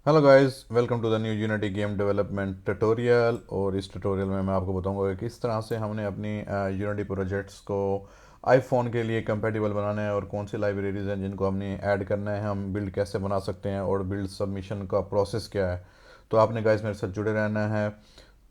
Hello guys, welcome to the new Unity game development tutorial. और इस tutorial में मैं आपको बताऊंगा कि किस तरह से हमने अपनी यूनिटी प्रोजेक्ट्स को आईफोन के लिए कंपेटिबल बनाना है और कौन सी लाइब्रेरीज हैं जिनको हमने ऐड करना है, हम बिल्ड कैसे बना सकते हैं और बिल्ड सबमिशन का प्रोसेस क्या है। तो आपने गाइस मेरे साथ जुड़े रहना है।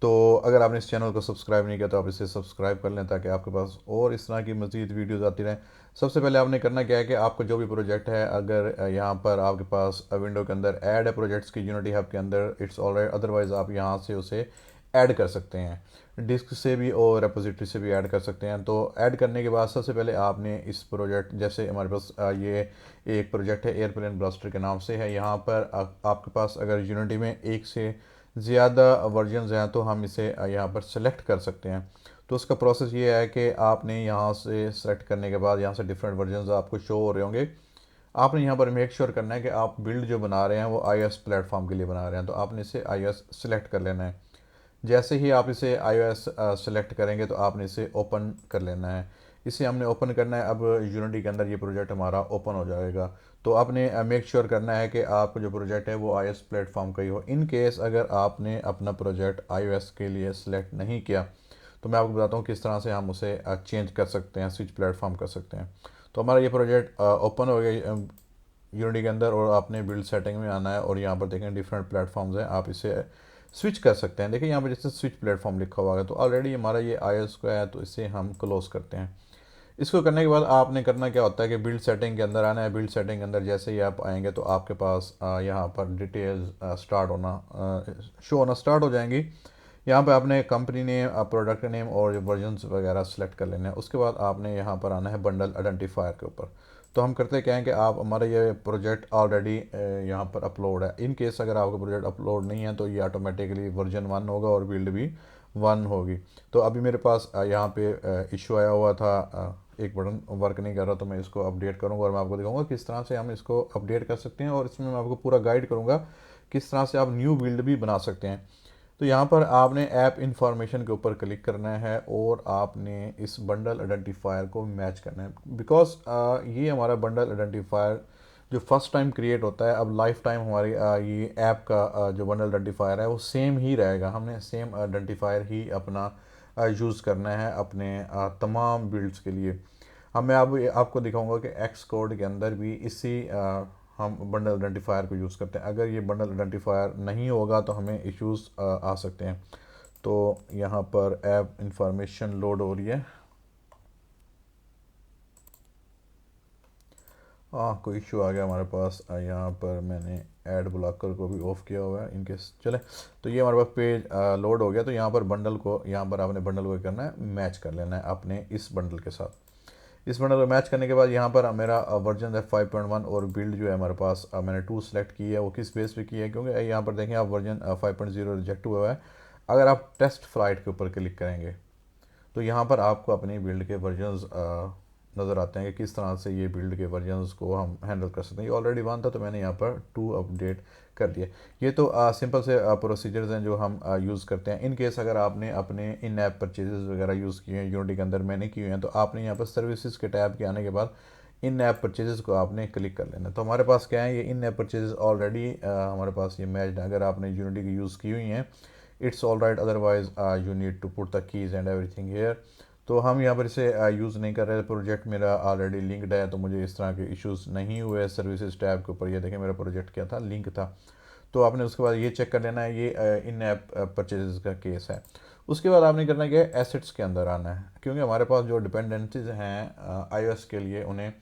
तो अगर आपने इस चैनल को सब्सक्राइब नहीं किया तो आप इसे सब्सक्राइब कर लें ताकि आपके पास और इस तरह की मज़ीद वीडियोज़ आती रहें। सबसे पहले आपने करना क्या है कि आपका जो भी प्रोजेक्ट है, अगर यहाँ पर आपके पास विंडो के अंदर ऐड है प्रोजेक्ट्स की यूनिटी हब के अंदर, इट्स ऑलराइट, अदरवाइज़ आप यहाँ से उसे ऐड कर सकते हैं। डिस्क से भी और रेपोजिटरी से भी ऐड कर सकते हैं। तो ऐड करने के बाद सबसे पहले आपने इस प्रोजेक्ट, जैसे हमारे पास ये एक प्रोजेक्ट है एयरप्लेन ब्लास्टर के नाम से है, यहाँ पर आपके पास अगर यूनिटी में एक से ज़्यादा वर्जन्स हैं तो हम इसे यहाँ पर सेलेक्ट कर सकते हैं। तो उसका प्रोसेस ये है कि आपने यहाँ से सेलेक्ट करने के बाद यहाँ से डिफरेंट वर्जन्स आपको शो हो रहे होंगे। आपने यहाँ पर मेक श्योर करना है कि आप बिल्ड जो बना रहे हैं वो iOS प्लेटफॉर्म के लिए बना रहे हैं, तो आपने इसे iOS सेलेक्ट कर लेना है। जैसे ही आप इसे iOS सेलेक्ट करेंगे तो आपने इसे ओपन कर लेना है। इसे हमने ओपन करना है। अब यूनिटी के अंदर ये प्रोजेक्ट हमारा ओपन हो जाएगा। तो आपने मेक श्योर करना है कि आपका जो प्रोजेक्ट है वो iOS प्लेटफॉर्म का ही हो। इन केस अगर आपने अपना प्रोजेक्ट iOS के लिए सिलेक्ट नहीं किया तो मैं आपको बताता हूँ किस तरह से हम उसे चेंज कर सकते हैं, स्विच प्लेटफॉर्म कर सकते हैं। तो हमारा ये प्रोजेक्ट ओपन हो गया यूनिटी के अंदर, और आपने बिल्ड सेटिंग में आना है और यहाँ पर देखें डिफरेंट प्लेटफॉर्म्स हैं, आप इसे स्विच कर सकते हैं। देखिए यहाँ पर जैसे स्विच प्लेटफॉर्म लिखा हुआ है तो ऑलरेडी हमारा ये iOS का है, तो इसे हम क्लोज करते हैं। इसको करने के बाद आपने करना क्या होता है कि बिल्ड सेटिंग के अंदर आना है। बिल्ड सेटिंग के अंदर जैसे ही आप आएंगे तो आपके पास यहाँ पर डिटेल्स स्टार्ट होना शो होना स्टार्ट हो जाएंगी। यहाँ पे आपने कंपनी नेम, प्रोडक्ट नेम और वर्जन्स वगैरह सेलेक्ट कर लेने हैं। उसके बाद आपने यहाँ पर आना है बंडल आइडेंटिफायर के ऊपर। तो हम करते क्या हैं कि आप, हमारा ये प्रोजेक्ट ऑलरेडी यहाँ पर अपलोड है। इन केस अगर आपका प्रोजेक्ट अपलोड नहीं है तो ये ऑटोमेटिकली वर्जन 1 होगा और बिल्ड भी 1 होगी। तो अभी मेरे पास यहाँ पे इशू आया हुआ था, एक बटन वर्क नहीं कर रहा, तो मैं इसको अपडेट करूँगा और मैं आपको दिखाऊंगा किस तरह से हम इसको अपडेट कर सकते हैं। और इसमें मैं आपको पूरा गाइड करूँगा किस तरह से आप न्यू बिल्ड भी बना सकते हैं। तो यहाँ पर आपने ऐप इंफॉर्मेशन के ऊपर क्लिक करना है और आपने इस बंडल आइडेंटिफायर को मैच करना है। बिकॉज ये हमारा बंडल आइडेंटिफायर जो फर्स्ट टाइम क्रिएट होता है, अब लाइफ टाइम हमारी ये ऐप का जो बंडल आइडेंटिफायर है वो सेम ही रहेगा। हमने सेम आइडेंटिफायर ही अपना यूज़ करना है अपने तमाम बिल्ड्स के लिए। हम मैं अब आपको दिखाऊंगा कि एक्स कोड के अंदर भी इसी हम बंडल आइडेंटिफायर को यूज़ करते हैं। अगर ये बंडल आइडेंटिफायर नहीं होगा तो हमें इश्यूज़ आ सकते हैं। तो यहाँ पर ऐप इंफॉर्मेशन लोड हो रही है। कोई इशू आ गया हमारे पास। यहाँ पर मैंने ऐड ब्लॉकर को भी ऑफ़ किया हुआ है इनके चले। तो ये हमारे पास पेज लोड हो गया। तो यहाँ पर बंडल को, यहाँ पर आपने बंडल को करना है, मैच कर लेना है अपने इस बंडल के साथ। इस बंडल को मैच करने के बाद यहाँ पर मेरा वर्जन है 5.1 और बिल्ड जो है हमारे पास मैंने 2 सेलेक्ट की है। वो किस बेस पे की है, क्योंकि यहाँ पर देखें आप वर्जन 5.0 रिजेक्ट हुआ है। अगर आप टेस्ट फ्लाइट के ऊपर क्लिक करेंगे तो यहाँ पर आपको अपनी बिल्ड के वर्जन्स नज़र आते हैं कि किस तरह से ये बिल्ड के वर्जन्स को हम हैंडल कर सकते हैं। ये ऑलरेडी 1 था तो मैंने यहाँ पर 2 अपडेट कर दिया। ये तो सिंपल से प्रोसीजर्स हैं जो हम यूज़ करते हैं। इन केस अगर आपने अपने इन ऐप परचेजेस वगैरह यूज़ किए हैं यूनिटी के अंदर, मैंने किए हैं, तो आपने यहाँ पर सर्विसेज के टैब के आने के बाद इन ऐप परचेजेस को आपने क्लिक कर लेना। तो हमारे पास क्या है, ये इन ऐप परचेजेस ऑलरेडी हमारे पास ये मैच है। अगर आपने यूनिटी की यूज़ की हुई हैं, it's all right, otherwise you need to put the keys and everything here. तो हम यहाँ पर इसे यूज़ नहीं कर रहे। प्रोजेक्ट मेरा ऑलरेडी लिंक्ड है तो मुझे इस तरह के इश्यूज़ नहीं हुए। सर्विसेज टैब के ऊपर ये देखें मेरा प्रोजेक्ट क्या था, लिंक था। तो आपने उसके बाद ये चेक कर लेना है, ये इन ऐप परचेजेस का केस है। उसके बाद आपने करना क्या है, एसेट्स के अंदर आना है, क्योंकि हमारे पास जो डिपेंडेंसीज हैं iOS के लिए, उन्हें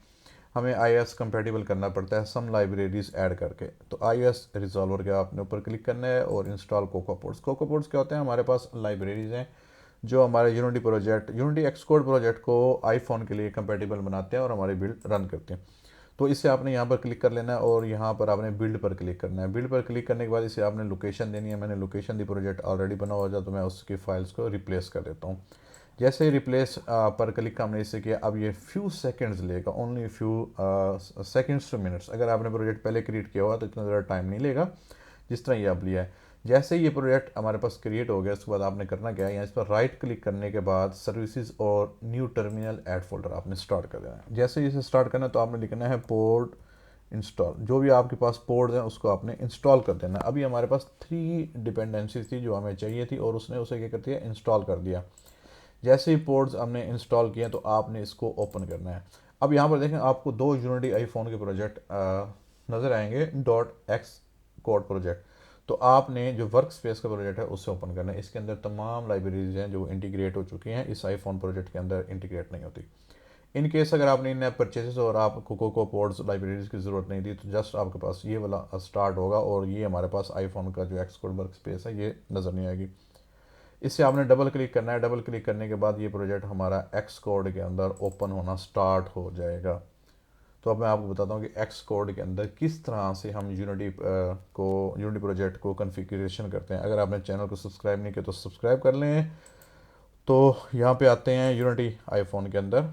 हमें iOS कंपेटिबल करना पड़ता है सम लाइब्रेरीज ऐड करके। तो iOS रिजॉल्वर के आपने ऊपर क्लिक करना है और इंस्टॉल कोकोपोड्स। कोकोपोड्स क्या होते हैं, हमारे पास लाइब्रेरीज हैं जो हमारे unity project, unity Xcode project को आईफोन के लिए कंपेटिबल बनाते हैं और हमारी बिल्ड रन करते हैं। तो इसे आपने यहाँ पर क्लिक कर लेना है और यहाँ पर आपने बिल्ड पर क्लिक करना है। बिल्ड पर क्लिक करने के बाद इसे आपने लोकेशन देनी है। मैंने लोकेशन दी, प्रोजेक्ट ऑलरेडी बना हुआ था तो मैं उसकी फाइल्स को रिप्लेस कर देता हूँ। जैसे ही रिप्लेस पर क्लिक हमने इससे किया, अब ये फ्यू सेकंड्स लेगा, only few seconds two minutes. अगर आपने प्रोजेक्ट पहले क्रिएट किया हुआ तो इतना ज़्यादा टाइम नहीं लेगा जिस तरह ये अब लिया है। जैसे ही ये प्रोजेक्ट हमारे पास क्रिएट हो गया, उसके बाद आपने करना क्या है, यहाँ इस पर राइट क्लिक करने के बाद सर्विसेज और न्यू टर्मिनल ऐड फोल्डर आपने स्टार्ट कर देना है। जैसे ही इसे स्टार्ट करना है तो आपने लिखना है पोर्ट इंस्टॉल, जो भी आपके पास पोर्ट्स हैं उसको आपने इंस्टॉल कर देना। अभी हमारे पास 3 डिपेंडेंसीज थी जो हमें चाहिए थी और उसने उसे क्या कर दिया, इंस्टॉल कर दिया। जैसे ही पोर्ट्स हमने इंस्टॉल किए तो आपने इसको ओपन करना है। अब यहाँ पर देखें आपको 2 यूनिटी आईफोन के प्रोजेक्ट नज़र आएंगे, .x कोड प्रोजेक्ट। तो आपने जो वर्क स्पेस का प्रोजेक्ट है उससे ओपन करना है। इसके अंदर तमाम लाइब्रेरीज हैं जो इंटीग्रेट हो चुकी हैं, इस आईफोन प्रोजेक्ट के अंदर इंटीग्रेट नहीं होती। इन केस अगर आपने इन ऐप परचेजेस और आपको कोको पोर्ट्स लाइब्रेरीज की ज़रूरत नहीं थी तो जस्ट आपके पास ये वाला स्टार्ट होगा और ये हमारे पास आईफोन का जो एक्स कोड वर्क स्पेस है ये नज़र नहीं आएगी। इससे आपने डबल क्लिक करना है। डबल क्लिक करने के बाद ये प्रोजेक्ट हमारा एक्स कोड के अंदर ओपन होना स्टार्ट हो जाएगा। तो अब मैं आपको बताता हूँ कि एक्स कोड के अंदर किस तरह से हम यूनिटी प्रोजेक्ट को कॉन्फ़िगरेशन करते हैं। अगर आपने चैनल को सब्सक्राइब नहीं किया तो सब्सक्राइब कर लें। तो यहाँ पे आते हैं यूनिटी आईफोन के अंदर।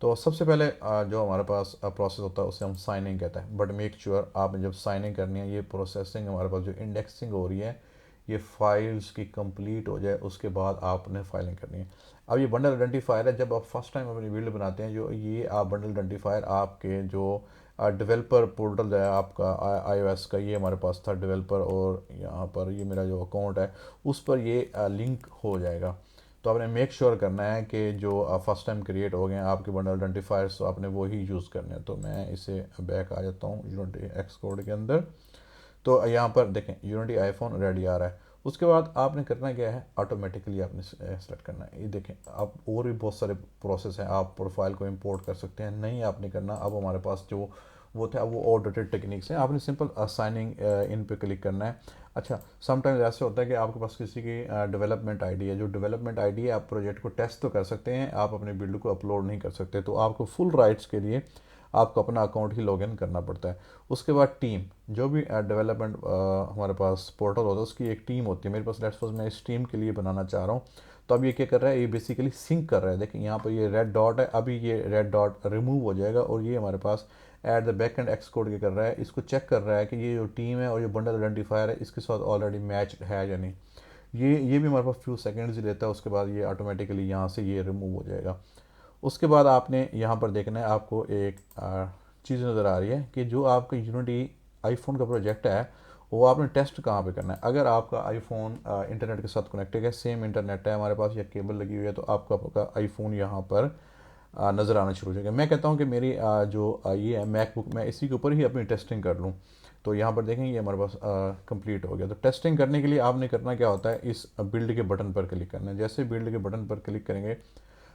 तो सबसे पहले जो हमारे पास प्रोसेस होता है उसे हम साइनिंग कहते हैं। बट मेक श्योर आपने जब साइनिंग करनी है, ये प्रोसेसिंग हमारे पास जो इंडेक्सिंग हो रही है ये फाइल्स की कंप्लीट हो जाए उसके बाद आपने फाइलिंग करनी है। अब ये बंडल आइडेंटिफायर है, जब आप फर्स्ट टाइम अपनी बिल्ड बनाते हैं जो ये आप बंडल आइडेंटिफायर आपके जो डेवलपर पोर्टल है आपका iOS का, ये हमारे पास था डेवलपर और यहाँ पर ये मेरा जो अकाउंट है उस पर ये लिंक हो जाएगा। तो आपने मेक श्योर करना है कि जो फर्स्ट टाइम क्रिएट हो गए हैं आपके बंडल आइडेंटिफायर्स तो आपने वो ही यूज़ करने हैं। तो मैं इसे बैक आ जाता हूँ यूनिटी एक्स कोड के अंदर। तो यहाँ पर देखें यूनिटी आईफोन रेडी आ रहा है। उसके बाद आपने करना क्या है, ऑटोमेटिकली आपने सेलेक्ट करना है। ये देखें आप और भी बहुत सारे प्रोसेस हैं, आप प्रोफाइल को इंपोर्ट कर सकते हैं, नहीं आपने करना। अब हमारे पास जो वो थे अब वो आउटडेटेड टेक्निक्स हैं, आपने सिंपल साइनिंग इन पे क्लिक करना है। अच्छा, समटाइम्स ऐसे होता है कि आपके पास किसी की डेवलपमेंट आईडी है, जो डेवलपमेंट आईडी है आप प्रोजेक्ट को टेस्ट तो कर सकते हैं, आप अपने बिल्ड को अपलोड नहीं कर सकते। तो आपको फुल राइट्स के लिए आपको अपना अकाउंट ही लॉगिन करना पड़ता है। उसके बाद टीम, जो भी डेवलपमेंट हमारे पास पोर्टल होता है उसकी एक टीम होती है। मेरे पास लेट्स सपोज मैं इस टीम के लिए बनाना चाह रहा हूँ। तो अब ये क्या कर रहा है, ये बेसिकली सिंक कर रहा है। देखिए यहाँ पर ये रेड डॉट है, अभी ये रेड डॉट रिमूव हो जाएगा और ये हमारे पास at the back end X code क्या कर रहा है, इसको चेक कर रहा है कि ये जो टीम है और ये बंडल आइडेंटिफायर है इसके साथ ऑलरेडी मैच है या नहीं। ये भी हमारे पास फ्यू सेकेंड्स ही लेता है, उसके बाद ये ऑटोमेटिकली यहाँ से ये रिमूव हो जाएगा। उसके बाद आपने यहाँ पर देखना है, आपको एक चीज़ नज़र आ रही है कि जो आपका यूनिटी आईफोन का प्रोजेक्ट है वो आपने टेस्ट कहाँ पे करना है। अगर आपका आईफोन इंटरनेट के साथ कनेक्टेड है, सेम इंटरनेट है हमारे पास या केबल लगी हुई है, तो आपका आईफोन यहाँ पर नज़र आना शुरू हो जाएगा। मैं कहता हूँ कि मेरी ये है मैकबुक, मैं इसी के ऊपर ही अपनी टेस्टिंग कर लूँ। तो यहाँ पर देखेंगे ये हमारे पास कंप्लीट हो गया। तो टेस्टिंग करने के लिए आपने करना क्या होता है, इस बिल्ड के बटन पर क्लिक करना है। जैसे बिल्ड के बटन पर क्लिक करेंगे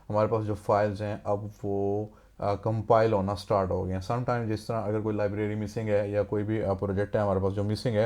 हमारे पास जो फाइल्स हैं अब वो कंपाइल होना स्टार्ट हो गए हैं। समटाइम जिस तरह अगर कोई लाइब्रेरी मिसिंग है या कोई भी प्रोजेक्ट है हमारे पास जो मिसिंग है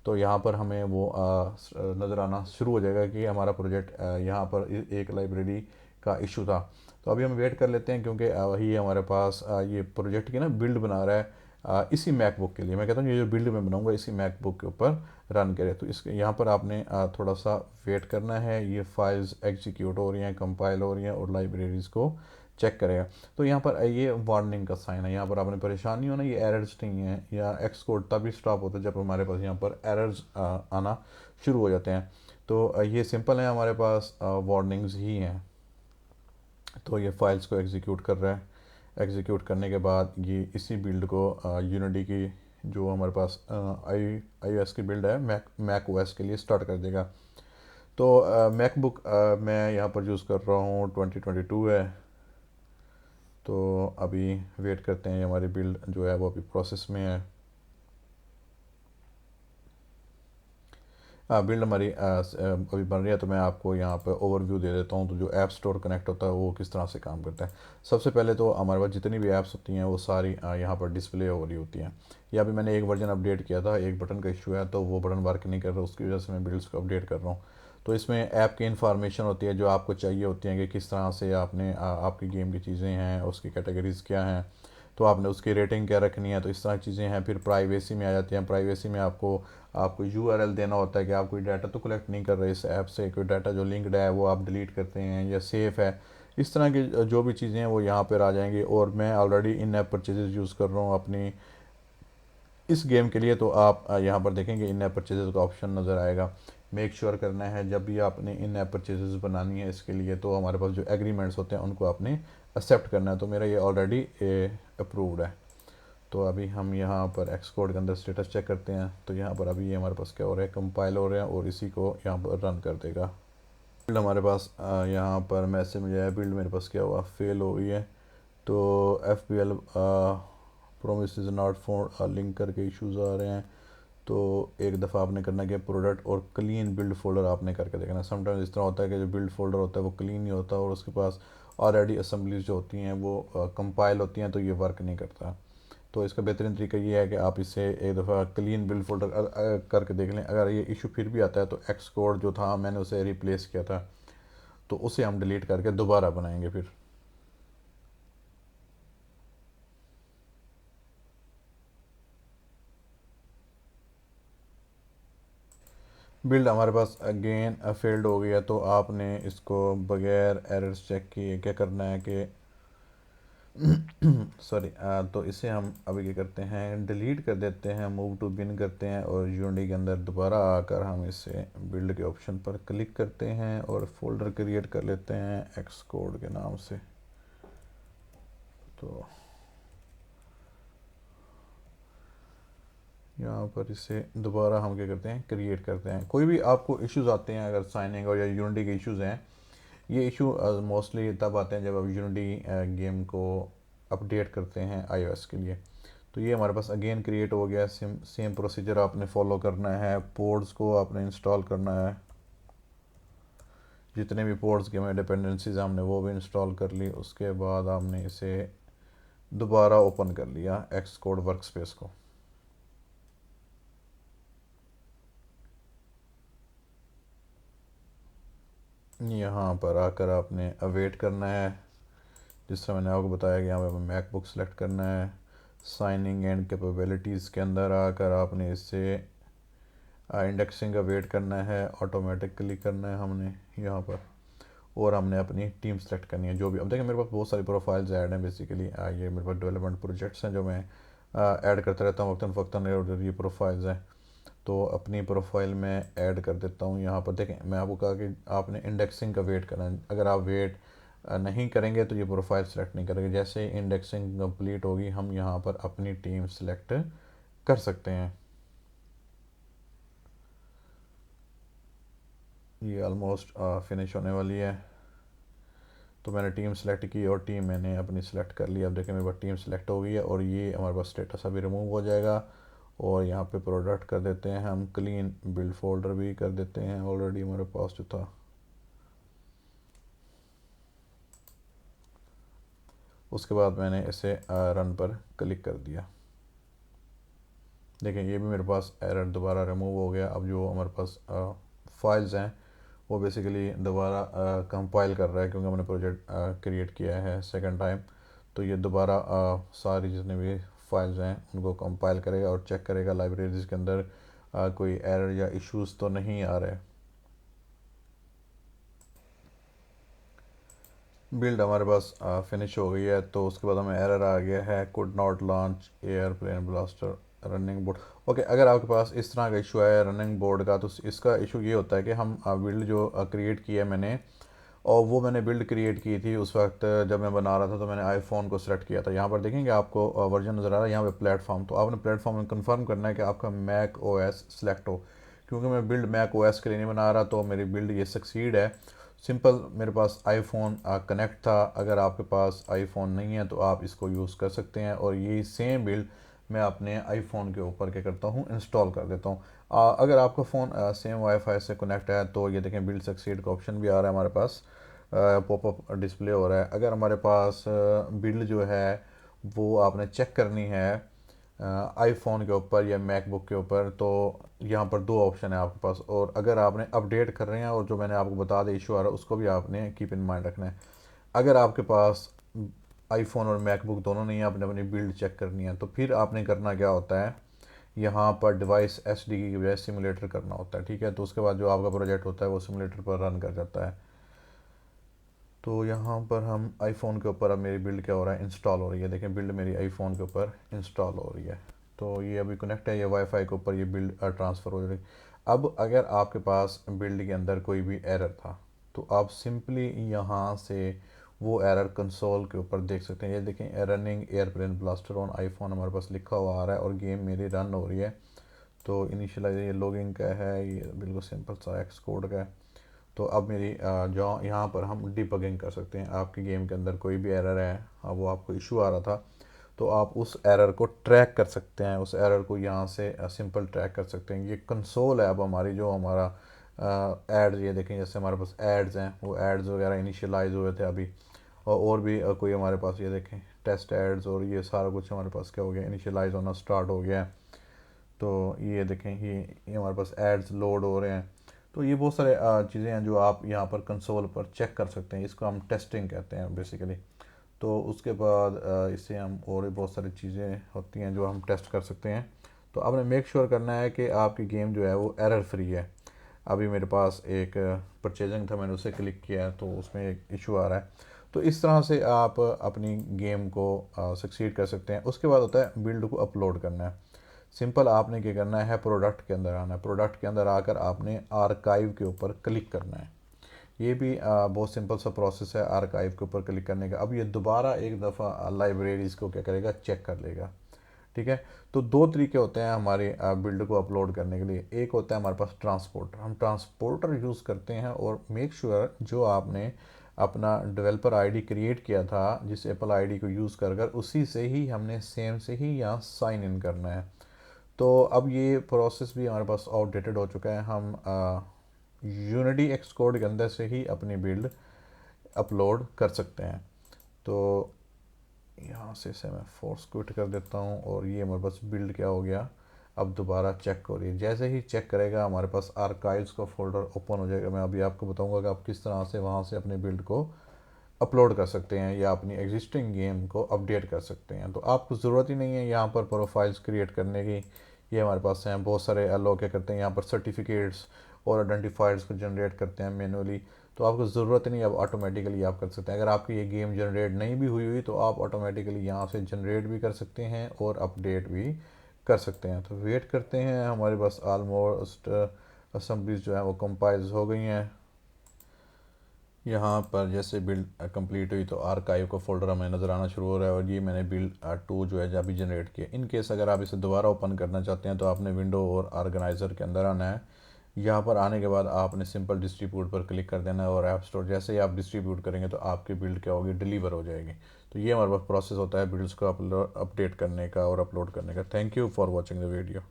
तो यहाँ पर हमें वो नज़र आना शुरू हो जाएगा कि हमारा प्रोजेक्ट यहाँ पर एक लाइब्रेरी का इशू था। तो अभी हम वेट कर लेते हैं क्योंकि वही हमारे पास ये प्रोजेक्ट की ना बिल्ड बना रहा है इसी मैकबुक के लिए। मैं कहता हूँ ये जो बिल्ड मैं बनाऊंगा इसी मैकबुक के ऊपर रन करे। तो इसके यहाँ पर आपने थोड़ा सा वेट करना है, ये फाइल्स एग्जीक्यूट हो रही हैं, कंपाइल हो रही हैं और लाइब्रेरीज़ को चेक करेगा। तो यहाँ पर ये वार्निंग का साइन है, यहाँ पर आपने परेशान नहीं होना, ये एरर्स नहीं है या एक्स कोड तभी स्टॉप होता है जब हमारे पास यहाँ पर एरर्स आना शुरू हो जाते हैं। तो ये सिंपल है, हमारे पास वार्निंग्स ही हैं। तो ये फाइल्स को एग्जीक्यूट कर रहा है, एग्जीक्यूट करने के बाद ये इसी बिल्ड को यूनिटी की जो हमारे पास iOS की बिल्ड है मैक ओएस के लिए स्टार्ट कर देगा। तो मैकबुक मैं यहाँ पर यूज़ कर रहा हूँ 2022 है। तो अभी वेट करते हैं, हमारी बिल्ड जो है वो अभी प्रोसेस में है। बिल्ड हमारी अभी बन रही है। तो मैं आपको यहाँ पर ओवरव्यू दे देता हूँ। तो जो ऐप स्टोर कनेक्ट होता है वो किस तरह से काम करता है। सबसे पहले तो हमारे पास जितनी भी ऐप्स होती हैं वो सारी यहाँ पर डिस्प्ले हो रही होती हैं। या अभी मैंने एक वर्जन अपडेट किया था, एक बटन का इशू है तो वो बटन वर्क नहीं कर रहा, उसकी वजह से मैं बिल्ड्स को अपडेट कर रहा हूँ। तो इसमें ऐप की इन्फॉर्मेशन होती है जो आपको चाहिए होती हैं कि किस तरह से आपने आपकी गेम की चीज़ें हैं, उसकी कैटेगरीज़ क्या हैं, तो आपने उसकी रेटिंग क्या रखनी है। तो इस तरह की चीज़ें हैं। फिर प्राइवेसी में आ जाती हैं। प्राइवेसी में आपको यूआरएल देना होता है कि आप कोई डाटा तो कलेक्ट नहीं कर रहे इस ऐप से, कोई डाटा जो लिंक्ड है वो आप डिलीट करते हैं या सेफ़ है। इस तरह की जो भी चीज़ें हैं वो यहाँ पर आ जाएंगी। और मैं ऑलरेडी इन ऐप परचेजेज़ यूज़ कर रहा हूँ अपनी इस गेम के लिए। तो आप यहाँ पर देखेंगे इन ऐप परचेजेज़ का ऑप्शन नज़र आएगा। मेक श्योर करना है जब भी आपने इन ऐप परचेजेज़ बनानी है इसके लिए तो हमारे पास जो एग्रीमेंट्स होते हैं उनको आपने एक्सेप्ट करना है। तो मेरा ये ऑलरेडी अप्रूव्ड है। तो अभी हम यहाँ पर एक्स कोड के अंदर स्टेटस चेक करते हैं। तो यहाँ पर अभी ये हमारे पास क्या हो रहा है, कंपाइल हो रहे हैं और इसी को यहाँ पर रन कर देगा। बिल्ड हमारे पास यहाँ पर मैसेज मिल जाए, बिल्ड मेरे पास क्या हुआ, फेल हो गई है। तो FPL promise is not found link करके इश्यूज आ रहे हैं। तो एक दफ़ा आपने करना क्या, प्रोडक्ट और क्लीन बिल्ड फोल्डर आपने करके देखना। समटाइम्स इस तरह होता है कि जो बिल्ड फोल्डर होता है वो क्लीन नहीं होता और उसके पास ऑलरेडी असम्बलीज जो होती हैं वो कंपाइल होती हैं, तो ये वर्क नहीं करता। तो इसका बेहतरीन तरीका ये है कि आप इसे एक दफ़ा क्लीन बिल्ड फोल्डर करके देख लें। अगर ये इशू फिर भी आता है तो एक्स कोड जो था मैंने उसे रिप्लेस किया था, तो उसे हम डिलीट करके दोबारा बनाएंगे फिर। बिल्ड हमारे पास अगेन फेल्ड हो गया। तो आपने इसको बगैर एरर्स चेक किए क्या करना है कि सॉरी, तो इसे हम अभी क्या करते हैं, डिलीट कर देते हैं, मूव टू बिन करते हैं और यूनिटी के अंदर दोबारा आकर हम इसे बिल्ड के ऑप्शन पर क्लिक करते हैं और फोल्डर क्रिएट कर लेते हैं एक्स कोड के नाम से। तो यहाँ पर इसे दोबारा हम क्या करते हैं, क्रिएट करते हैं। कोई भी आपको इश्यूज आते हैं अगर साइनिंग और या यूनिटी के इश्यूज हैं, ये इशू मोस्टली तब आते हैं जब आप यूनिटी गेम को अपडेट करते हैं iOS के लिए। तो ये हमारे पास अगेन क्रिएट हो गया। सेम प्रोसीजर आपने फॉलो करना है, पोर्ट्स को आपने इंस्टॉल करना है। जितने भी पोर्ट्स के हमें डिपेंडेंसीज हमने वो भी इंस्टॉल कर ली। उसके बाद हमने इसे दोबारा ओपन कर लिया एक्स कोड वर्कस्पेस को। यहाँ पर आकर आपने अवेट करना है। जिस तरह मैंने आपको बताया कि यहाँ पे मैकबुक सेलेक्ट करना है। साइनिंग एंड कैपेबिलिटीज़ के अंदर आकर आपने इससे इंडेक्सिंग का वेट करना है, ऑटोमेटिकली करना है हमने यहाँ पर। और हमने अपनी टीम सेलेक्ट करनी है जो भी। अब देखिए मेरे पास बहुत सारी प्रोफाइल्स ऐड हैं बेसिकली। ये मेरे पास डेवलपमेंट प्रोजेक्ट्स हैं जो मैं ऐड करता रहता हूँ वक्तन फ़क्तन। और ये प्रोफाइल्स हैं तो अपनी प्रोफाइल में ऐड कर देता हूँ। यहाँ पर देखें मैं आपको कहा कि आपने इंडेक्सिंग का वेट करना है। अगर आप वेट नहीं करेंगे तो ये प्रोफाइल सेलेक्ट नहीं करेंगे। जैसे इंडेक्सिंग कंप्लीट होगी हम यहाँ पर अपनी टीम सेलेक्ट कर सकते हैं। ये ऑलमोस्ट फिनिश होने वाली है। तो मैंने टीम सेलेक्ट की और टीम मैंने अपनी सेलेक्ट कर ली। अब देखें मेरे पास टीम सेलेक्ट हो गई है और ये हमारे पास स्टेटस अभी रिमूव हो जाएगा। और यहाँ पे प्रोडक्ट कर देते हैं हम क्लीन, बिल्ड फोल्डर भी कर देते हैं ऑलरेडी हमारे पास जो था। उसके बाद मैंने इसे रन पर क्लिक कर दिया। देखें ये भी मेरे पास एरर दोबारा रिमूव हो गया। अब जो हमारे पास फाइल्स हैं वो बेसिकली दोबारा कंपाइल कर रहा है क्योंकि हमने प्रोजेक्ट क्रिएट किया है सेकंड टाइम। तो ये दोबारा सारी जितने भी फाइल्स हैं उनको कंपाइल करेगा और चेक करेगा लाइब्रेरीज के अंदर कोई एरर या इश्यूज तो नहीं आ रहे। बिल्ड हमारे पास फिनिश हो गई है। तो उसके बाद हमें एरर आ गया है, could not launch airplane blaster running board. Okay, अगर आपके पास इस तरह का इशू है रनिंग बोर्ड का, तो इसका इशू ये होता है कि हम बिल्ड जो क्रिएट किया है मैंने, और वो मैंने बिल्ड क्रिएट की थी उस वक्त जब मैं बना रहा था। तो मैंने आईफोन को सेलेक्ट किया था। यहाँ पर देखेंगे आपको वर्जन नज़र आ रहा है यहाँ पे प्लेटफॉर्म। तो आपने प्लेटफॉर्म में कंफर्म करना है कि आपका मैक ओएस सेलेक्ट हो। क्योंकि मैं बिल्ड मैक ओएस के लिए नहीं बना रहा तो मेरी बिल्ड ये सक्सीड है। सिंपल मेरे पास आईफोन कनेक्ट था। अगर आपके पास आईफोन नहीं है तो आप इसको यूज़ कर सकते हैं। और यही सेम बिल्ड मैं अपने आईफोन के ऊपर क्या करता हूँ, इंस्टॉल कर देता हूँ। अगर आपका फ़ोन सेम वाईफाई से कनेक्ट है तो ये देखें बिल्ड सक्सीड का ऑप्शन भी आ रहा है हमारे पास, पॉपअप डिस्प्ले हो रहा है। अगर हमारे पास बिल्ड जो है वो आपने चेक करनी है आईफोन के ऊपर या मैकबुक के ऊपर, तो यहाँ पर दो ऑप्शन है आपके पास। और अगर आपने अपडेट कर रहे हैं और जो मैंने आपको बता दिया इशू आ रहा है उसको भी आपने कीप इन माइंड रखना है। अगर आपके पास आईफोन और मैकबुक दोनों नहीं है, आपने अपनी बिल्ड चेक करनी है, तो फिर आपने करना क्या होता है, यहाँ पर डिवाइस एसडी की बजाय सिमुलेटर करना होता है। ठीक है, तो उसके बाद जो आपका प्रोजेक्ट होता है वो सिमुलेटर पर रन कर जाता है। तो यहाँ पर हम आईफोन के ऊपर अब मेरी बिल्ड क्या हो रहा है, इंस्टॉल हो रही है। देखें बिल्ड मेरी आईफोन के ऊपर इंस्टॉल हो रही है। तो ये अभी कनेक्ट है, ये वाईफाई के ऊपर ये बिल्ड ट्रांसफ़र हो रही है। अब अगर आपके पास बिल्ड के अंदर कोई भी एरर था तो आप सिंपली यहाँ से वो एरर कंसोल के ऊपर देख सकते हैं। ये देखें, running airplane blaster on iPhone हमारे पास लिखा हुआ आ रहा है और गेम मेरी रन हो रही है। तो इनिशियलाइज ये लॉगिंग का है, ये बिल्कुल सिंपल सा एक्स कोड का है। तो अब मेरी जो यहाँ पर हम डिबगिंग कर सकते हैं। आपकी गेम के अंदर कोई भी एरर है, वो आपको इशू आ रहा था, तो आप उस एरर को ट्रैक कर सकते हैं। उस एरर को यहाँ से सिंपल ट्रैक कर सकते हैं। ये कंसोल है अब हमारी, जो हमारा एड्स, ये देखें जैसे हमारे पास एड्स हैं, वो एड्स वगैरह इनिशियलाइज हुए थे अभी। और भी कोई हमारे पास, ये देखें टेस्ट एड्स और ये सारा कुछ हमारे पास क्या हो गया, इनिशियलाइज होना स्टार्ट हो गया है। तो ये देखें, ये हमारे पास एड्स लोड हो रहे हैं। तो ये बहुत सारे चीज़ें हैं जो आप यहाँ पर कंसोल पर चेक कर सकते हैं। इसको हम टेस्टिंग कहते हैं बेसिकली। तो उसके बाद इससे हम और भी बहुत सारी चीज़ें होती हैं जो हम टेस्ट कर सकते हैं। तो आपने मेक श्योर करना है कि आपकी गेम जो है वो एरर फ्री है। अभी मेरे पास एक परचेजिंग था, मैंने उसे क्लिक किया तो उसमें एक इशू आ रहा है। तो इस तरह से आप अपनी गेम को सक्सीड कर सकते हैं। उसके बाद होता है बिल्ड को अपलोड करना है। सिंपल आपने क्या करना है, प्रोडक्ट के अंदर आना है। प्रोडक्ट के अंदर आकर आपने आर्काइव के ऊपर क्लिक करना है। ये भी बहुत सिंपल सा प्रोसेस है आर्काइव के ऊपर क्लिक करने का। अब ये दोबारा एक दफ़ा लाइब्रेरीज़ को क्या करेगा, चेक कर लेगा। ठीक है। तो दो तरीके होते हैं हमारे बिल्ड को अपलोड करने के लिए। एक होता है हमारे पास ट्रांसपोर्टर, हम ट्रांसपोर्टर यूज़ करते हैं और मेक श्योर जो आपने अपना डेवलपर आईडी क्रिएट किया था जिस एप्पल आईडी को यूज़ कर कर, उसी से ही हमने सेम से ही यहाँ साइन इन करना है। तो अब ये प्रोसेस भी हमारे पास आउटडेटेड हो चुका है। हम यूनिटी एक्स कोड के अंदर से ही अपनी बिल्ड अपलोड कर सकते हैं। तो यहाँ से इसे मैं फोर्स क्विट कर देता हूँ और ये हमारे पास बिल्ड क्या हो गया, अब दोबारा चेक हो रही है। जैसे ही चेक करेगा हमारे पास आर्काइव्स का फोल्डर ओपन हो जाएगा। मैं अभी आपको बताऊंगा कि आप किस तरह से वहाँ से अपने बिल्ड को अपलोड कर सकते हैं या अपनी एग्जिस्टिंग गेम को अपडेट कर सकते हैं। तो आपको ज़रूरत ही नहीं है यहाँ पर प्रोफाइल्स क्रिएट करने की। ये हमारे पास हैं बहुत सारे लोग क्या करते हैं, यहाँ पर सर्टिफिकेट्स और आइडेंटिफायर्स को जनरेट करते हैं मैनुअली। तो आपको ज़रूरत नहीं है, अब ऑटोमेटिकली आप कर सकते हैं। अगर आपकी ये गेम जनरेट नहीं भी हुई हुई तो आप ऑटोमेटिकली यहाँ से जनरेट भी कर सकते हैं और अपडेट भी कर सकते हैं। तो वेट करते हैं, हमारे पास आलमोस्ट असम्बलीज जो है वो कंपाइल्स हो गई हैं। यहाँ पर जैसे बिल्ड कंप्लीट हुई तो आर्काइव का फोल्डर हमें नज़र आना शुरू हो रहा है और ये मैंने बिल्ड टू जो है अभी जनरेट किया। इन केस अगर आप इसे दोबारा ओपन करना चाहते हैं तो आपने विंडो और ऑर्गेनाइज़र के अंदर आना है। यहाँ पर आने के बाद आपने सिंपल डिस्ट्रीब्यूट पर क्लिक कर देना है और ऐप स्टोर जैसे ही आप डिस्ट्रीब्यूट करेंगे तो आपकी बिल्ड क्या होगी, डिलीवर हो जाएगी। तो ये हमारे पास प्रोसेस होता है बिल्ड्स को अपडेट करने का और अपलोड करने का। Thank you for watching the video.